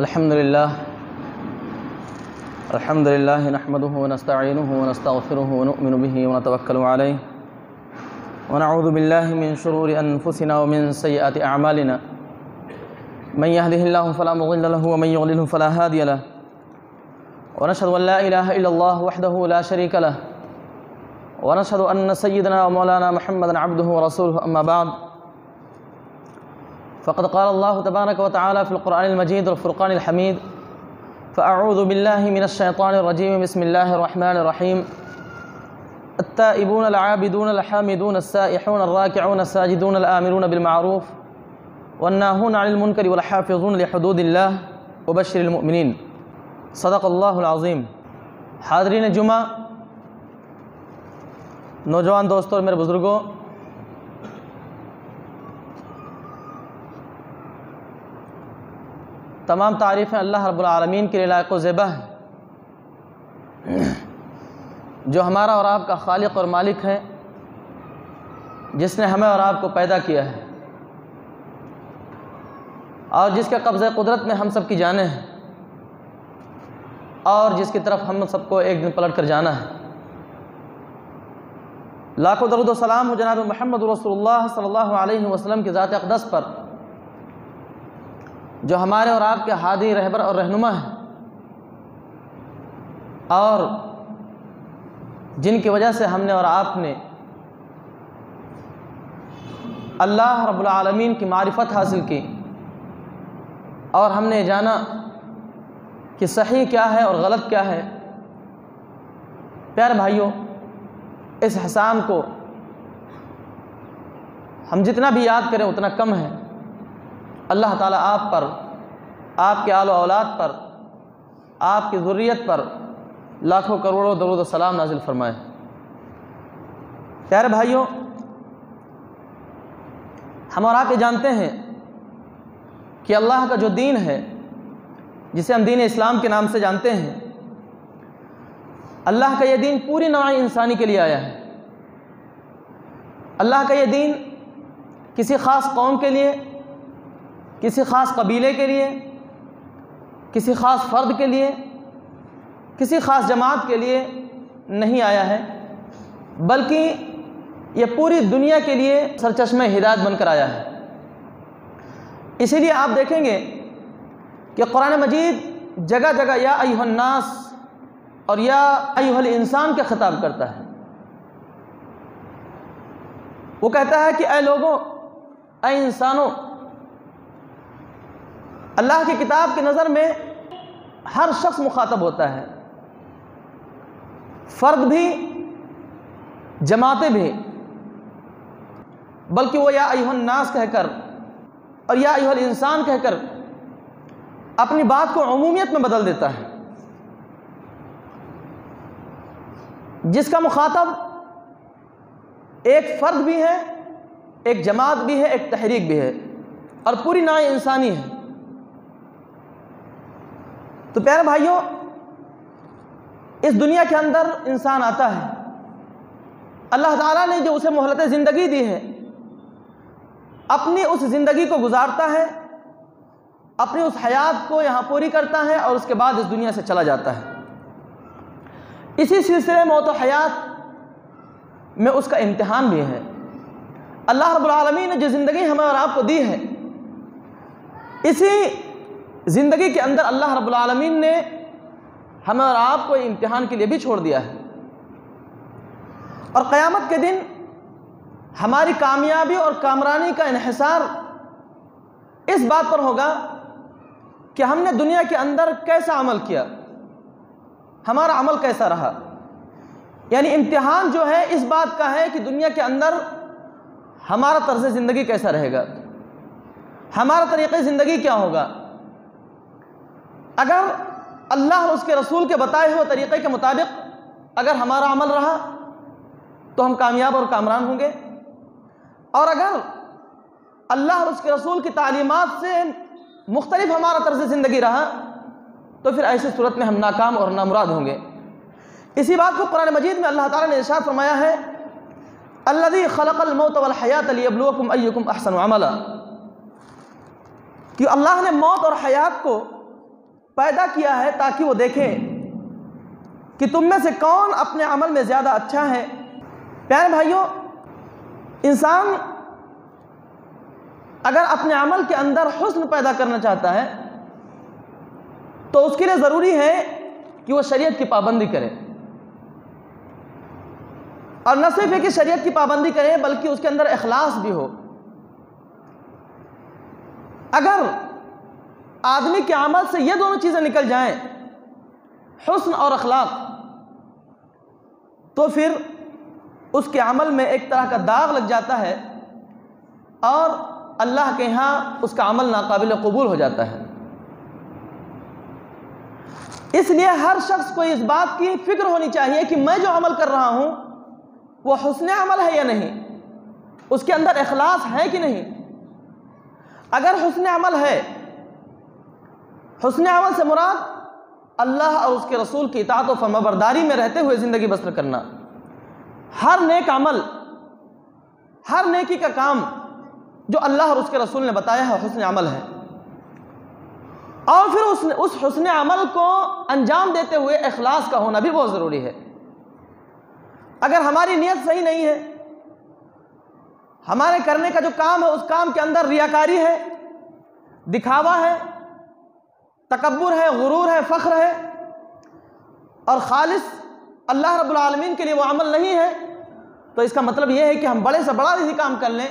الحمد لله نحمده ونستعينه ونستغفره ونؤمن به ونتوكل عليه ونعوذ بالله من شرور أنفسنا ومن سيئات أعمالنا من يهده الله فلا مضل له ومن يضلل فلا هادي له ونشهد أن لا إله إلا الله وحده لا شريك له ونشهد أن سيدنا ومولانا محمدا عبده ورسوله أما بعد فقد قال الله تبارك وتعالى في القرآن المجيد والفرقان الحميد فأعوذ بالله من الشيطان الرجيم بسم الله الرحمن الرحيم التائبون العابدون الحامدون السائحون الراكعون الساجدون الآمرون بالمعروف والناهون عن المنكر والحافظون لحدود الله وبشر المؤمنين صدق اللہ العظیم۔ حاضرین جمعہ، نوجوان دوستوں اور میرے بزرگوں، تمام تعریفیں اللہ رب العالمین کے لیے لائق و زیبہ ہیں، جو ہمارا اور آپ کا خالق اور مالک ہے، جس نے ہمیں اور آپ کو پیدا کیا ہے اور جس کے قبضہ قدرت میں ہم سب کی جانیں ہیں اور جس کی طرف ہم سب کو ایک دن پلٹ کر جانا ہے۔ لاکھوں درود و سلام ہو جناب محمد رسول اللہ صلی اللہ علیہ وسلم کی ذات اقدس پر، جو ہمارے اور آپ کے ہادی، رہبر اور رہنما ہیں، اور جن کی وجہ سے ہم نے اور آپ نے اللہ رب العالمین کی معرفت حاصل کی اور ہم نے جانا کہ صحیح کیا ہے اور غلط کیا ہے۔ پیارے بھائیوں، اس احسان کو ہم جتنا بھی یاد کریں اتنا کم ہے۔ اللہ تعالیٰ آپ پر، آپ کے آل و اولاد پر، آپ کی ذریت پر لاکھوں کروڑوں درود و سلام نازل فرمائے۔ پیارے بھائیوں، ہم اور آپ یہ جانتے ہیں کہ اللہ کا جو دین ہے، جسے ہم دین اسلام کے نام سے جانتے ہیں، اللہ کا یہ دین پوری نوع انسانی کے لیے آیا ہے۔ اللہ کا یہ دین کسی خاص قوم کے لیے، کسی خاص قبیلے کے لیے، کسی خاص فرد کے لیے، کسی خاص جماعت کے لیے نہیں آیا ہے، بلکہ یہ پوری دنیا کے لیے سرچشمہ ہدایت بن کر آیا ہے۔ اسی لیے آپ دیکھیں گے کہ قرآن مجید جگہ جگہ یا ایھا الناس اور یا ایھا الانسان کا خطاب کرتا ہے۔ وہ کہتا ہے کہ اے لوگوں، اے انسانوں۔ اللہ کی کتاب کی نظر میں ہر شخص مخاطب ہوتا ہے، فرد بھی، جماعتیں بھی، بلکہ وہ یا ایھا الناس کہہ کر اور یا ایھا الانسان کہہ کر اپنی بات کو عمومیت میں بدل دیتا ہے، جس کا مخاطب ایک فرد بھی ہے، ایک جماعت بھی ہے، ایک تحریک بھی ہے اور پوری نوع انسانی ہے۔ تو پیارے بھائیوں، اس دنیا کے اندر انسان آتا ہے، اللہ تعالیٰ نے جو اسے مہلت زندگی دی ہے، اپنی اس زندگی کو گزارتا ہے، اپنی اس حیات کو یہاں پوری کرتا ہے اور اس کے بعد اس دنیا سے چلا جاتا ہے۔ اسی سلسلے موت و حیات میں اس کا امتحان بھی ہے۔ اللہ رب العالمین نے جو زندگی ہمیں اور آپ کو دی ہے، اسی زندگی کے اندر اللہ رب العالمین نے ہمیں اور آپ کو امتحان کے لیے بھی چھوڑ دیا ہے، اور قیامت کے دن ہماری کامیابی اور کامرانی کا انحصار اس بات پر ہوگا کہ ہم نے دنیا کے اندر کیسا عمل کیا، ہمارا عمل کیسا رہا۔ یعنی امتحان جو ہے اس بات کا ہے کہ دنیا کے اندر ہمارا طرز زندگی کیسا رہے گا، ہمارا طریقہ زندگی کیا ہوگا۔ اگر اللہ اور اس کے رسول کے بتائے ہوئے طریقے کے مطابق اگر ہمارا عمل رہا تو ہم کامیاب اور کامران ہوں گے، اور اگر اللہ اور اس کے رسول کی تعلیمات سے مختلف ہمارا طرز زندگی رہا تو پھر ایسی صورت میں ہم ناکام اور نامراد ہوں گے۔ اسی بات کو قرآن مجید میں اللہ تعالیٰ نے ارشاد فرمایا ہے، الذی خلق الموت والحیات لیبلوکم ایکم احسن عملا، کہ اللہ نے موت اور حیات کو پیدا کیا ہے تاکہ وہ دیکھے کہ تم میں سے کون اپنے عمل میں زیادہ اچھا ہے۔ پیارے بھائیوں، انسان اگر اپنے عمل کے اندر حسن پیدا کرنا چاہتا ہے تو اس کے لیے ضروری ہے کہ وہ شریعت کی پابندی کرے، اور نہ صرف کہ شریعت کی پابندی کرے بلکہ اس کے اندر اخلاص بھی ہو۔ اگر آدمی کے عمل سے یہ دونوں چیزیں نکل جائیں، حسن اور اخلاق، تو پھر اس کے عمل میں ایک طرح کا داغ لگ جاتا ہے اور اللہ کے ہاں اس کا عمل ناقابل قبول ہو جاتا ہے۔ اس لیے ہر شخص کو اس بات کی فکر ہونی چاہیے کہ میں جو عمل کر رہا ہوں وہ حسن عمل ہے یا نہیں، اس کے اندر اخلاص ہے کہ نہیں۔ اگر حسن عمل ہے، حسن عمل سے مراد اللہ اور اس کے رسول کی اطاعت و فرمانبرداری میں رہتے ہوئے زندگی بسر کرنا۔ ہر نیک عمل، ہر نیکی کا کام جو اللہ اور اس کے رسول نے بتایا ہے حسن عمل ہے، اور پھر اس حسن عمل کو انجام دیتے ہوئے اخلاص کا ہونا بھی بہت ضروری ہے۔ اگر ہماری نیت صحیح نہیں ہے، ہمارے کرنے کا جو کام ہے اس کام کے اندر ریاکاری ہے، دکھاوا ہے، تکبر ہے، غرور ہے، فخر ہے، اور خالص اللہ رب العالمین کے لیے وہ عمل نہیں ہے، تو اس کا مطلب یہ ہے کہ ہم بڑے سے بڑا ہی کام کر لیں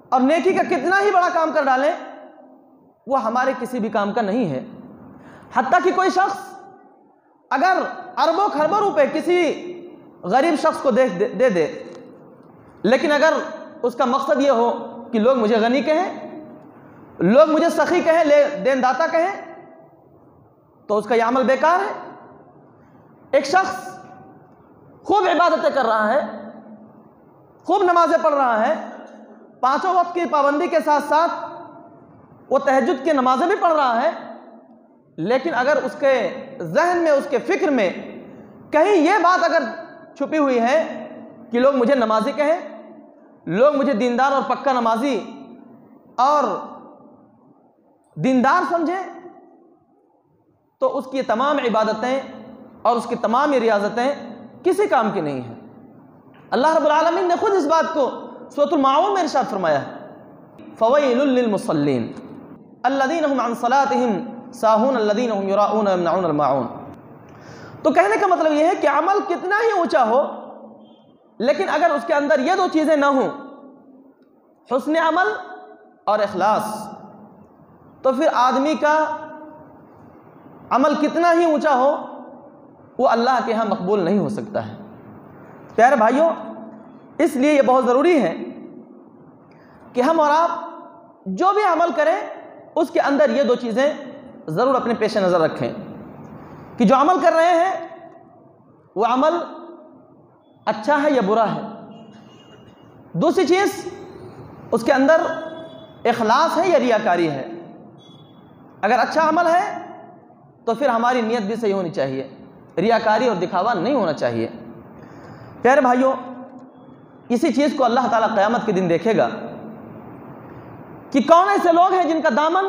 اور نیکی کا کتنا ہی بڑا کام کر ڈالیں، وہ ہمارے کسی بھی کام کا نہیں ہے۔ حتیٰ کہ کوئی شخص اگر اربوں خربوں روپے کسی غریب شخص کو دے دے، لیکن اگر اس کا مقصد یہ ہو کہ لوگ مجھے غنی کہیں، لوگ مجھے سخی کہیں، دین داتا کہیں، تو اس کا یہ عمل بیکار ہے۔ ایک شخص خوب عبادتیں کر رہا ہے، خوب نمازیں پڑھ رہا ہے، 5 وقت کی پابندی کے ساتھ ساتھ وہ تہجد کی نمازیں بھی پڑھ رہا ہے، لیکن اگر اس کے ذہن میں، اس کے فکر میں کہیں یہ بات اگر چھپی ہوئی ہے کہ لوگ مجھے نمازی کہیں، لوگ مجھے دیندار اور پکا نمازی اور دیندار سمجھیں، تو اس کی تمام عبادتیں اور اس کی تمام ریاضتیں کسی کام کی نہیں ہیں۔ اللہ رب العالمین نے خود اس بات کو سورۃ الماعون میں ارشاد فرمایا ہے، فویل للمصلین الذین هم عن صلاتهم ساہون الذین هم یراؤون ویمنعون الماعون۔ تو کہنے کا مطلب یہ ہے کہ عمل کتنا ہی اونچا ہو، لیکن اگر اس کے اندر یہ دو چیزیں نہ ہوں، حسن عمل اور اخلاص، تو پھر آدمی کا عمل کتنا ہی اونچا ہو وہ اللہ کے ہاں مقبول نہیں ہو سکتا ہے۔ پیارے بھائیوں، اس لیے یہ بہت ضروری ہے کہ ہم اور آپ جو بھی عمل کریں اس کے اندر یہ دو چیزیں ضرور اپنے پیش نظر رکھیں کہ جو عمل کر رہے ہیں وہ عمل اچھا ہے یا برا ہے۔ دوسری چیز، اس کے اندر اخلاص ہے یا ریاکاری ہے۔ اگر اچھا عمل ہے تو پھر ہماری نیت بھی صحیح ہونی چاہیے، ریاکاری اور دکھاوا نہیں ہونا چاہیے۔ پیارے بھائیوں، اسی چیز کو اللہ تعالیٰ قیامت کے دن دیکھے گا کہ کون ایسے لوگ ہیں جن کا دامن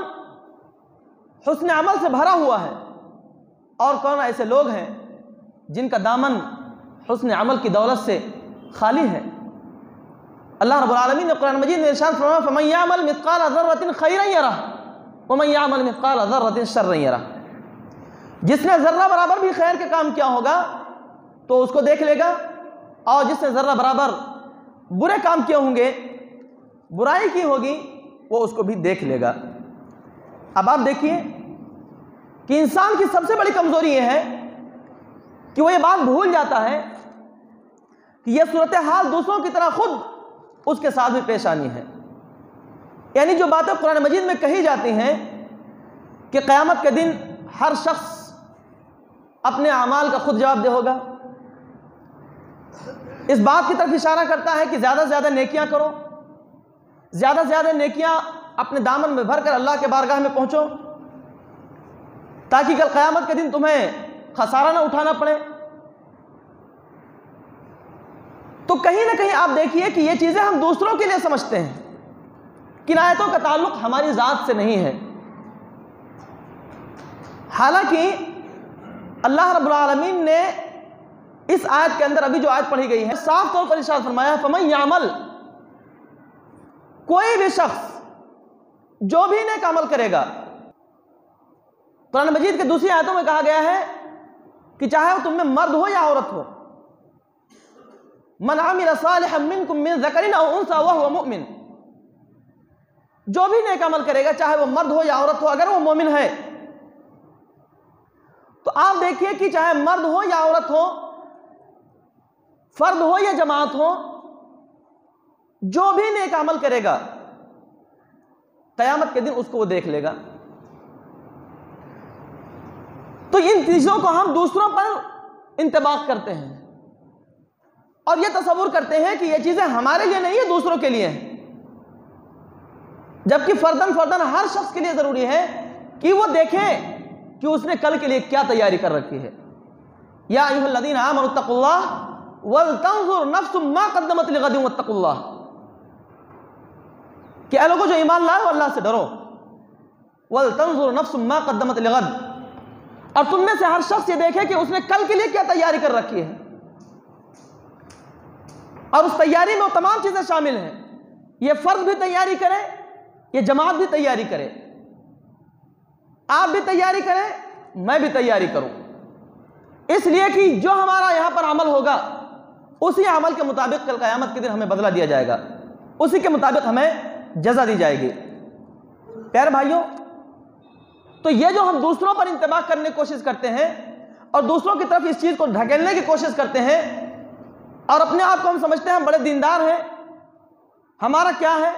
حسن عمل سے بھرا ہوا ہے، اور کون ایسے لوگ ہیں جن کا دامن حسن عمل کی دولت سے خالی ہے۔ اللہ رب العالمین نے قرآن مجید میں ارشاد فرمایا، فَمَن يَعْمَلْ مِثْقَالَ ذَرَّةٍ خَيْرًا يَرَهُ وَمَن يَعْمَلْ مِثْقَالَ ذَرَّةٍ شَرًّا يَرَهُ۔ جس نے ذرہ برابر بھی خیر کے کام کیا ہوگا تو اس کو دیکھ لے گا، اور جس نے ذرہ برابر برے کام کیے ہوں گے، برائی کی ہوگی، وہ اس کو بھی دیکھ لے گا۔ اب آپ دیکھیے کہ انسان کی سب سے بڑی کمزوری یہ ہے کہ وہ یہ بات بھول جاتا ہے کہ یہ صورتحال دوسروں کی طرح خود اس کے ساتھ بھی پیش آنی ہے۔ یعنی جو باتیں قرآن مجید میں کہی جاتی ہیں کہ قیامت کے دن ہر شخص اپنے اعمال کا خود جواب دہ ہوگا، اس بات کی طرف اشارہ کرتا ہے کہ زیادہ سے زیادہ نیکیاں کرو، زیادہ سے زیادہ نیکیاں اپنے دامن میں بھر کر اللہ کے بارگاہ میں پہنچو، تاکہ کل قیامت کے دن تمہیں خسارہ نہ اٹھانا پڑے۔ تو کہیں نہ کہیں آپ دیکھیے کہ یہ چیزیں ہم دوسروں کے لیے سمجھتے ہیں، کن آیتوں کا تعلق ہماری ذات سے نہیں ہے۔ حالانکہ اللہ رب العالمین نے اس آیت کے اندر ابھی جو آیت پڑھی گئی ہے صاف طور پر ارشاد فرمایا فَمَن يَعْمَلْ، کوئی بھی شخص جو بھی نیک عمل کرے گا. قرآن مجید کے دوسری آیتوں میں کہا گیا ہے کہ چاہے وہ تم میں مرد ہو یا عورت ہو، من عمل صالحا منکم من ذکر او انثى وهو مؤمن، جو بھی نیک عمل کرے گا چاہے وہ مرد ہو یا عورت ہو اگر وہ مومن ہے. تو آپ دیکھیے کہ چاہے مرد ہو یا عورت ہو، فرد ہو یا جماعت ہو، جو بھی نیک عمل کرے گا قیامت کے دن اس کو وہ دیکھ لے گا. تو ان چیزوں کو ہم دوسروں پر انطباق کرتے ہیں اور یہ تصور کرتے ہیں کہ یہ چیزیں ہمارے لیے نہیں ہیں، دوسروں کے لیے ہیں، جبکہ فرداً ہر شخص کے لیے ضروری ہے کہ وہ دیکھے کہ اس نے کل کے لیے کیا تیاری کر رکھی ہے. یا ایھا الذین آمنوا اتقوا اللہ ولتنظر نفس ما قدمت لغد واتقوا اللہ، کہ اے لوگوں جو ایمان لائے ہو اللہ سے ڈرو. ولتنظر نفس ما قدمت لغد، اور تم میں سے ہر شخص یہ دیکھے کہ اس نے کل کے لیے کیا تیاری کر رکھی ہے، اور اس تیاری میں وہ تمام چیزیں شامل ہیں. یہ فرد بھی تیاری کرے، یہ جماعت بھی تیاری کرے، آپ بھی تیاری کریں، میں بھی تیاری کروں، اس لیے کہ جو ہمارا یہاں پر عمل ہوگا اسی عمل کے مطابق کل قیامت کے دن ہمیں بدلہ دیا جائے گا، اسی کے مطابق ہمیں جزا دی جائے گی. پیارے بھائیوں، تو یہ جو ہم دوسروں پر انتباہ کرنے کی کوشش کرتے ہیں اور دوسروں کی طرف اس چیز کو ڈھکیلنے کی کوشش کرتے ہیں اور اپنے آپ کو ہم سمجھتے ہیں ہم بڑے دیندار ہیں، ہمارا کیا ہے،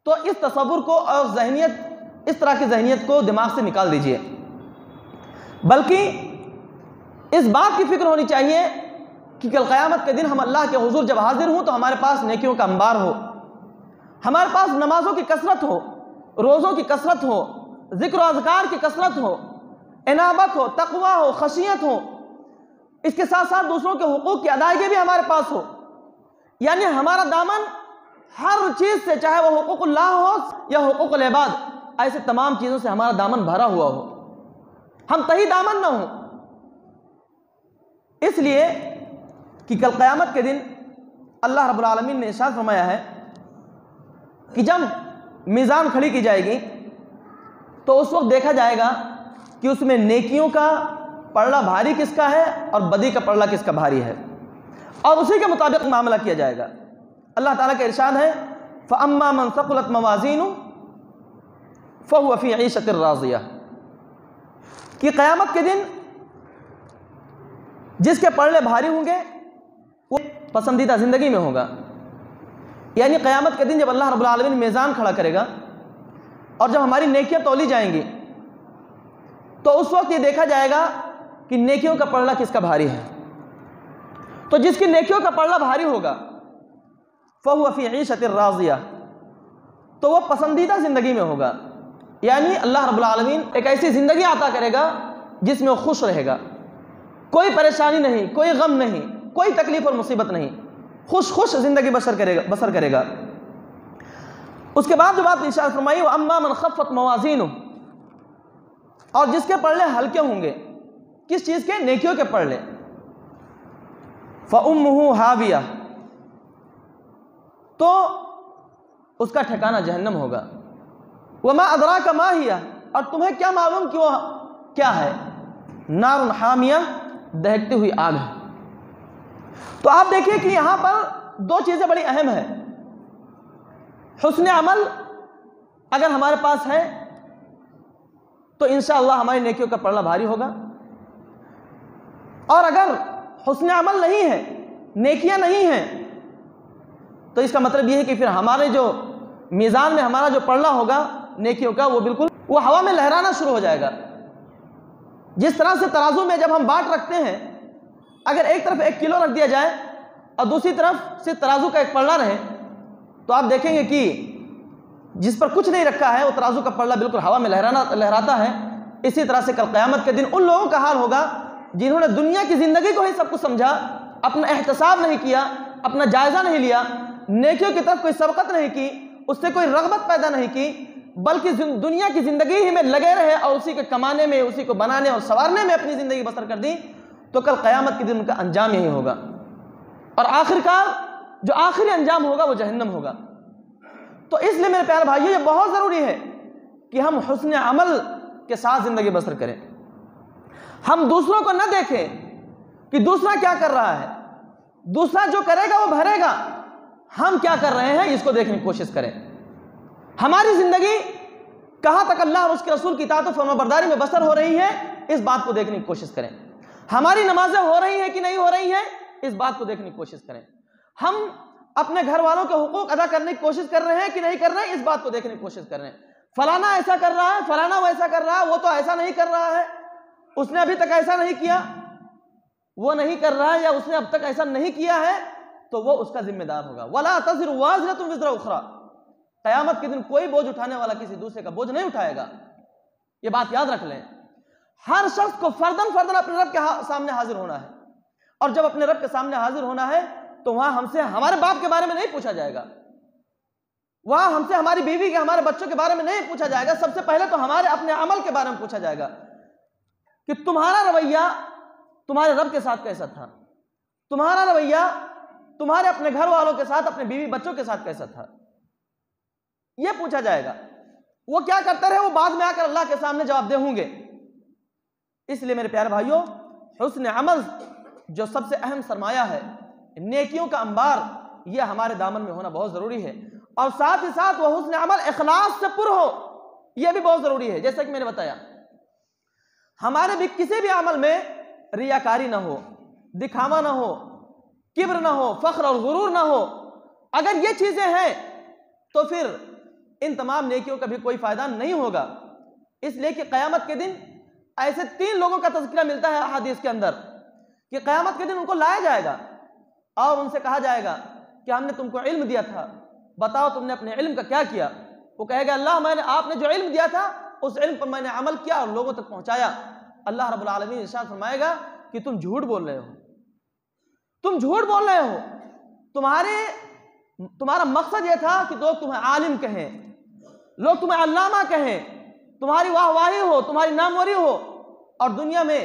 تو اس تصور کو اور ذہنیت، اس طرح کی ذہنیت کو دماغ سے نکال دیجئے. بلکہ اس بات کی فکر ہونی چاہیے کہ کل قیامت کے دن ہم اللہ کے حضور جب حاضر ہوں تو ہمارے پاس نیکیوں کا انبار ہو، ہمارے پاس نمازوں کی کثرت ہو، روزوں کی کثرت ہو، ذکر و اذکار کی کثرت ہو، انابت ہو، تقوی ہو، خشیت ہو، اس کے ساتھ ساتھ دوسروں کے حقوق کی ادائیگی بھی ہمارے پاس ہو. یعنی ہمارا دامن ہر چیز سے، چاہے وہ حقوق اللہ ہو یا حقوق العباد، ایسے تمام چیزوں سے ہمارا دامن بھرا ہوا ہو، ہم تہی دامن نہ ہوں. اس لیے کہ کل قیامت کے دن اللہ رب العالمین نے ارشاد فرمایا ہے کہ جب میزان کھڑی کی جائے گی تو اس وقت دیکھا جائے گا کہ اس میں نیکیوں کا پلڑا بھاری کس کا ہے اور بدی کا پلڑا کس کا بھاری ہے، اور اسی کے مطابق معاملہ کیا جائے گا. اللہ تعالیٰ کا ارشاد ہے فَأَمَّا مَنْ ثَقُلَتْ مَوَازِينُهُ فَهُوَ فِي عِيشَةٍ رَاضِيَةٍ، کہ قیامت کے دن جس کے پلڑے بھاری ہوں گے وہ پسندیدہ زندگی میں ہوگا. یعنی قیامت کے دن جب اللہ رب العالمین میزان کھڑا کرے گا اور جب ہماری نیکیاں تولی جائیں گی تو اس وقت یہ دیکھا جائے گا کہ نیکیوں کا پلڑا کس کا بھاری ہے. تو جس کی نیکیوں کا پلڑا بھاری ہوگا فَهُوَ فِي عِيشَةٍ رَاضِيَةٍ، تو وہ پسندیدہ زندگی میں ہوگا. یعنی اللہ رب العالمین ایک ایسی زندگی عطا کرے گا جس میں وہ خوش رہے گا، کوئی پریشانی نہیں، کوئی غم نہیں، کوئی تکلیف اور مصیبت نہیں، خوش زندگی بسر کرے گا. اس کے بعد جو بات ارشاد فرمائی وَأَمَّا مَنْ خَفَّتْ مَوَازِينُهُ، اور جس کے پلڑے ہلکے ہوں گے، کس چیز کے؟ نیکیوں کے پلڑے. فَأُمُّهُ هَاوِيَةٌ، تو اس کا ٹھکانہ جہنم ہوگا. وَمَا أَدْرَاكَ مَا هِيَ، اور تمہیں کیا معلوم کہ وہ کیا ہے؟ نَارٌ حَامِيَةٌ، دہکتی ہوئی آگ ہے. تو آپ دیکھیں کہ یہاں پر دو چیزیں بڑی اہم ہیں. حسن عمل اگر ہمارے پاس ہے تو انشاءاللہ ہماری نیکیوں کا پلڑا بھاری ہوگا، اور اگر حسن عمل نہیں ہے، نیکیاں نہیں ہیں، تو اس کا مطلب یہ ہے کہ پھر ہمارے جو میزان میں ہمارا جو پلڑا ہوگا نیکیوں کا وہ بالکل وہ ہوا میں لہرانا شروع ہو جائے گا. جس طرح سے ترازو میں جب ہم بانٹ رکھتے ہیں، اگر ایک طرف 1 کلو رکھ دیا جائے اور دوسری طرف صرف ترازو کا ایک پلڑا رہے تو آپ دیکھیں گے کہ جس پر کچھ نہیں رکھا ہے وہ ترازو کا پلڑا بالکل ہوا میں لہراتا ہے. اسی طرح سے کل قیامت کے دن ان لوگوں کا حال ہوگا جنہوں نے دنیا کی زندگی کو ہی سب کچھ سمجھا، اپنا احتساب نہیں کیا، اپنا جائزہ نہیں لیا، نیکیوں کی طرف کوئی سبقت نہیں کی، اس سے کوئی رغبت پیدا نہیں کی، بلکہ دنیا کی زندگی ہی میں لگے رہے اور اسی کے کمانے میں، اسی کو بنانے اور سنوارنے میں اپنی زندگی بسر کر دی، تو کل قیامت کے دن ان کا انجام یہی ہوگا، اور آخرکار جو آخری انجام ہوگا وہ جہنم ہوگا۔ تو اس لیے میرے پیارے بھائیو، یہ بہت ضروری ہے کہ ہم حسن عمل کے ساتھ زندگی بسر کریں۔ ہم دوسروں کو نہ دیکھیں کہ دوسرا کیا کر رہا ہے، دوسرا جو کرے گا وہ بھرے گا، ہم کیا کر رہے ہیں اس کو دیکھنے کی کوشش کریں۔ ہماری زندگی کہاں تک اللہ اور اس کے رسول کی اطاعت و فرمانبرداری میں بسر ہو رہی ہے، اس بات کو دیکھنے کی کوشش کریں۔ ہماری نمازیں ہو رہی ہیں کہ نہیں ہو رہی ہیں، اس بات کو دیکھنے کی کوشش کریں۔ ہم اپنے گھر والوں کے حقوق ادا کرنے کی کوشش کر رہے ہیں کہ نہیں کر رہے ہیں، اس بات کو دیکھنے کی کوشش کر رہے ہیں۔ فلانا ایسا کر رہا ہے، فلانا ویسا کر رہا ہے، وہ تو ایسا نہیں کر رہا ہے، اس نے ابھی تک ایسا نہیں کیا، وہ نہیں کر رہا ہے یا اس نے اب تک ایسا نہیں کیا ہے، تو وہ اس کا ذمہ دار ہوگا۔ وَلَا تَزِرُ وَازِرَةٌ وِزْرَ أُخْرَىٰ، قیامت کے دن کوئی بوجھ اٹھانے والا کسی دوسرے کا بوجھ نہیں اٹھائے گا، یہ بات یاد رکھ لیں۔ ہر شخص کو فرداً اپنے رب کے سامنے حاضر ہونا ہے، اور جب اپنے رب کے سامنے حاضر ہونا ہے تو وہاں ہم سے ہمارے باپ کے بارے میں نہیں پوچھا جائے گا، وہاں ہم سے ہماری بیوی کے، ہمارے بچوں کے بارے میں نہیں پوچھا جائے گا، سب سے پہلے تو ہمارے اپنے عمل کے بارے میں پوچھا جائے گا کہ تمہارا رویہ تمہارے رب کے ساتھ کیسا تھا، تمہارا رویہ تمہارے اپنے گھر والوں کے ساتھ، اپنے بیوی بچوں کے ساتھ کیسا تھا، یہ پوچھا جائے گا۔ وہ کیا کرتے رہے وہ بعد میں آ کر اللہ کے سامنے جواب دہ ہوں گے۔ اس لیے میرے پیارے بھائیوں، حسن عمل جو سب سے اہم سرمایہ ہے، نیکیوں کا انبار، یہ ہمارے دامن میں ہونا بہت ضروری ہے، اور ساتھ ہی ساتھ وہ حسن عمل اخلاص سے پر ہو، یہ بھی بہت ضروری ہے۔ جیسا کہ میں نے بتایا، ہمارے بھی کسی بھی عمل میں ریاکاری نہ ہو، دکھاوا نہ ہو، کبر نہ ہو، فخر اور غرور نہ ہو۔ اگر یہ چیزیں ہیں تو پھر ان تمام نیکیوں کا بھی کوئی فائدہ نہیں ہوگا۔ اس لیے کہ قیامت کے دن ایسے 3 لوگوں کا تذکرہ ملتا ہے احادیث کے اندر کہ قیامت کے دن ان کو لایا جائے گا اور ان سے کہا جائے گا کہ ہم نے تم کو علم دیا تھا، بتاؤ تم نے اپنے علم کا کیا کیا۔ وہ کہے گا اللہ آپ نے جو علم دیا تھا اس علم پر میں نے عمل کیا اور لوگوں تک پہنچایا۔ اللہ رب العالمین ارشاد فرمائے گا کہ تم جھوٹ بول رہے ہو، تم جھوٹ بول رہے ہو، تمہارا مقصد یہ تھا کہ لوگ تمہیں عالم کہیں، لوگ تمہیں علامہ کہیں، تمہاری واہ واہی ہو، تمہاری ناموری ہو، اور دنیا میں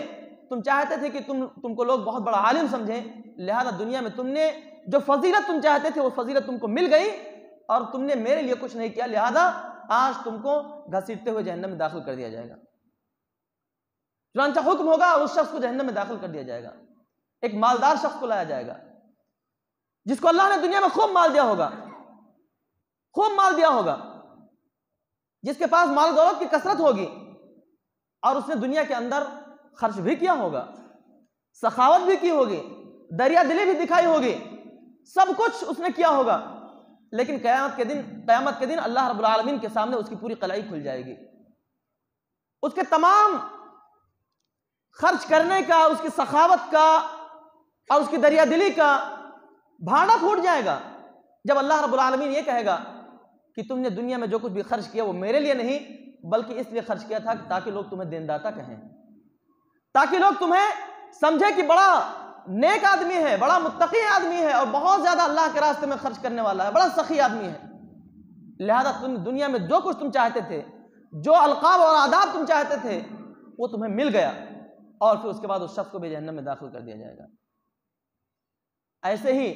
تم چاہتے تھے کہ تم کو لوگ بہت بڑا عالم سمجھیں، لہذا دنیا میں تم نے جو فضیلت تم چاہتے تھے وہ فضیلت تم کو مل گئی اور تم نے میرے لیے کچھ نہیں کیا، لہذا آج تم کو گھسیٹتے ہوئے جہنم میں داخل کر دیا جائے گا۔ چنانچہ حکم ہوگا اس شخص کو جہنم میں داخل کر دیا جائے گا۔ ایک مالدار شخص کو لایا جائے گا جس کو اللہ نے دنیا میں خوب مال دیا ہوگا، خوب مال دیا ہوگا، جس کے پاس مال دولت کی کثرت ہوگی، اور اس نے دنیا کے اندر خرچ بھی کیا ہوگا، سخاوت بھی کی ہوگی، دریا دلی بھی دکھائی ہوگی، سب کچھ اس نے کیا ہوگا، لیکن قیامت کے دن اللہ رب العالمین کے سامنے اس کی پوری قلائی کھل جائے گی، اس کے تمام خرچ کرنے کا، اس کی سخاوت کا اور اس کی دریا دلی کا بھانڈا پھوٹ جائے گا، جب اللہ رب العالمین یہ کہے گا کہ تم نے دنیا میں جو کچھ بھی خرچ کیا وہ میرے لیے نہیں بلکہ اس لیے خرچ کیا تھا تاکہ لوگ تمہیں دینداتا کہیں، تاکہ لوگ تمہیں سمجھے کہ بڑا نیک آدمی ہے، بڑا متقی آدمی ہے اور بہت زیادہ اللہ کے راستے میں خرچ کرنے والا ہے، بڑا سخی آدمی ہے۔ لہذا تم دنیا میں جو کچھ تم چاہتے تھے، جو القاب اور آداب تم چاہتے تھے وہ تمہیں مل گیا، اور پھر اس کے بعد اس شخص کو بھی جہنم میں داخل کر دیا جائے گا۔ ایسے ہی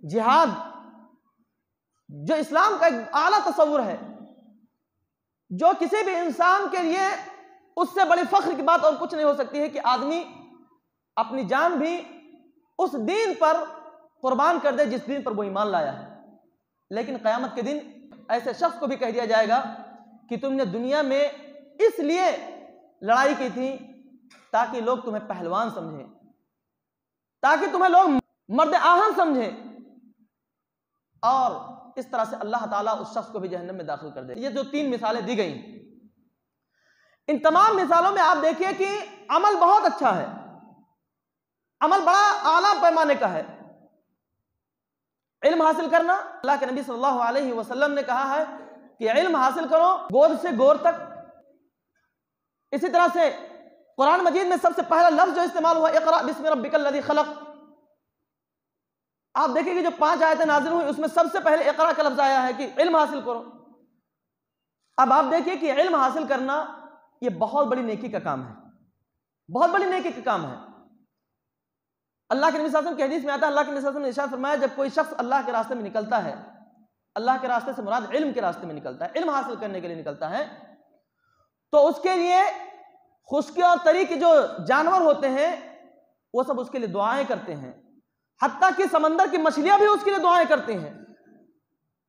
جہاد جو اسلام کا ایک اعلیٰ تصور ہے، جو کسی بھی انسان کے لیے اس سے بڑی فخر کی بات اور کچھ نہیں ہو سکتی ہے کہ آدمی اپنی جان بھی اس دین پر قربان کر دے جس دین پر وہ ایمان لایا ہے۔ لیکن قیامت کے دن ایسے شخص کو بھی کہہ دیا جائے گا کہ تم نے دنیا میں اس لیے لڑائی کی تھی تاکہ لوگ تمہیں پہلوان سمجھیں، تاکہ تمہیں لوگ مرد آہن سمجھیں، اور اس طرح سے اللہ تعالیٰ اس شخص کو بھی جہنم میں داخل کر دے۔ یہ جو 3 مثالیں دی گئیں، ان تمام مثالوں میں آپ دیکھیے کہ عمل بہت اچھا ہے، عمل بڑا اعلیٰ پیمانے کا ہے۔ علم حاصل کرنا، اللہ کے نبی صلی اللہ علیہ وسلم نے کہا ہے کہ علم حاصل کرو گود سے گور تک۔ اسی طرح سے قرآن مجید میں سب سے پہلا لفظ جو استعمال ہوا اقرأ بسم ربک الذی خلق، آپ دیکھیں کہ جو 5 آیتیں نازل ہوئی اس میں سب سے پہلے اقرأ کا لفظ آیا ہے کہ علم حاصل کرو۔ اب آپ دیکھیے کہ علم حاصل کرنا یہ بہت بڑی نیکی کا کام ہے، بہت بڑی نیکی کا کام ہے۔ اللہ کے نبی صلی اللہ علیہ وسلم کی حدیث میں آتا ہے، اللہ کے نبی صلی اللہ علیہ وسلم نے ارشاد فرمایا جب کوئی شخص اللہ کے راستے میں نکلتا ہے، اللہ کے راستے سے مراد علم کے راستے میں نکلتا ہے، علم حاصل کرنے کے لیے نکلتا ہے، تو اس کے لیے خشکی اور تری کے جو جانور ہوتے ہیں وہ سب اس کے لیے دعائیں کرتے ہیں، حتیٰ کہ سمندر کی مچھلیاں بھی اس کے لیے دعائیں کرتے ہیں۔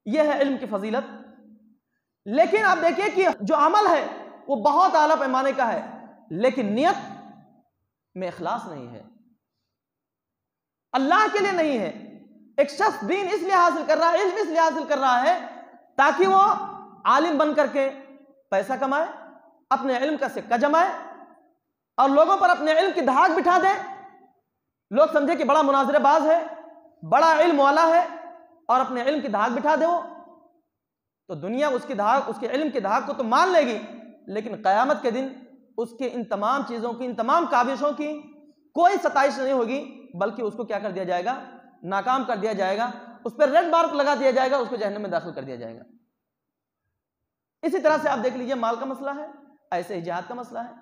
یہ ہے علم کی فضیلت۔ لیکن آپ دیکھیے کہ جو عمل ہے وہ بہت اعلیٰ پیمانے کا ہے، لیکن نیت میں اخلاص نہیں ہے، اللہ کے لیے نہیں ہے۔ ایک شخص دین اس لیے حاصل کر رہا ہے، علم اس لیے حاصل کر رہا ہے تاکہ وہ عالم بن کر کے پیسہ کمائے، اپنے علم کا سکہ جمائے اور لوگوں پر اپنے علم کی دھاک بٹھا دے، لوگ سمجھے کہ بڑا مناظرہ باز ہے، بڑا علم والا ہے، اور اپنے علم کی دھاک بٹھا دے وہ، تو دنیا اس کے علم کی دھاک کو تو مان لے گی، لیکن قیامت کے دن اس کے ان تمام چیزوں کی، ان تمام کاوشوں کی کوئی ستائش نہیں ہوگی، بلکہ اس کو کیا کر دیا جائے گا؟ ناکام کر دیا جائے گا، اس پر ریڈ مارک لگا دیا جائے گا، اس کو جہنم میں داخل کر دیا جائے گا۔ اسی طرح سے آپ دیکھ لیجئے مال کا مسئلہ ہے، ایسے ہی جہاد کا مسئلہ ہے۔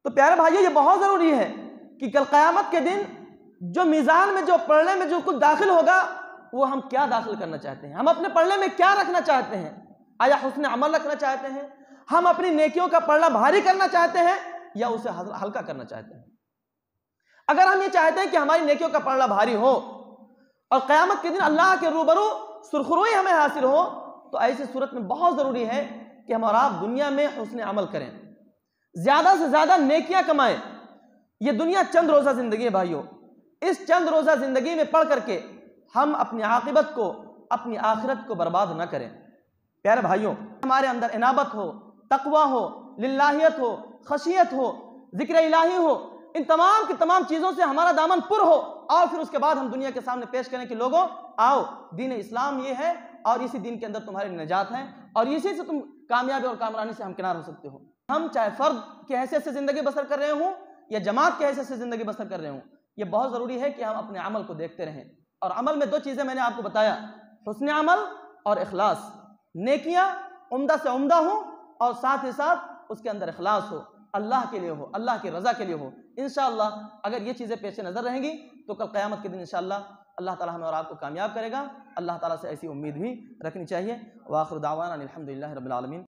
تو پیارے بھائیو، یہ بہت ضروری ہے کہ کل قیامت کے دن جو میزان میں، جو پڑھنے میں جو کچھ داخل ہوگا، وہ ہم کیا داخل کرنا چاہتے ہیں، ہم اپنے پڑھنے میں کیا رکھنا چاہتے ہیں؟ آیا حسن عمل رکھنا چاہتے ہیں؟ ہم اپنی نیکیوں کا پڑھنا بھاری کرنا چاہتے ہیں یا اسے ہلکا کرنا چاہتے ہیں؟ اگر ہم یہ چاہتے ہیں کہ ہماری نیکیوں کا پڑھنا بھاری ہو اور قیامت کے دن اللہ کے روبرو سرخروئی ہمیں حاصل ہو، تو ایسی صورت میں بہت ضروری ہے کہ ہم اور آپ دنیا میں حسن عمل کریں، زیادہ سے زیادہ نیکیاں کمائیں۔ یہ دنیا چند روزہ زندگی ہے بھائیو، اس چند روزہ زندگی میں پڑھ کر کے ہم اپنی عاقبت کو، اپنی آخرت کو برباد نہ کریں۔ پیارے بھائیوں، ہمارے اندر انابت ہو، تقوی ہو، للہیت ہو، خشیت ہو، ذکر الہی ہو، ان تمام کی تمام چیزوں سے ہمارا دامن پر ہو، اور پھر اس کے بعد ہم دنیا کے سامنے پیش کریں کہ لوگوں آؤ، دین اسلام یہ ہے اور اسی دین کے اندر تمہاری نجات ہے اور اسی سے تم کامیابی اور کامرانی سے ہمکنار ہو سکتے ہو۔ ہم چاہے فرد کی حیثیت سے زندگی بسر کر رہے ہوں یا جماعت کی حیثیت سے زندگی بسر کر رہے ہوں، یہ بہت ضروری ہے کہ ہم اپنے عمل کو دیکھتے رہیں۔ اور عمل میں دو چیزیں میں نے آپ کو بتایا، حسن عمل اور اخلاص۔ نیکیاں عمدہ سے عمدہ ہوں اور ساتھ ہی ساتھ اس کے اندر اخلاص ہو، اللہ کے لیے ہو، اللہ کی رضا کے لیے ہو۔ انشاءاللہ اگر یہ چیزیں پیش نظر رہیں گی تو کل قیامت کے دن انشاءاللہ اللہ تعالیٰ ہمیں اور آپ کو کامیاب کرے گا۔ اللہ تعالیٰ سے ایسی امید بھی رکھنی چاہیے۔ وآخر دعوانا الحمدللہ رب العالمین۔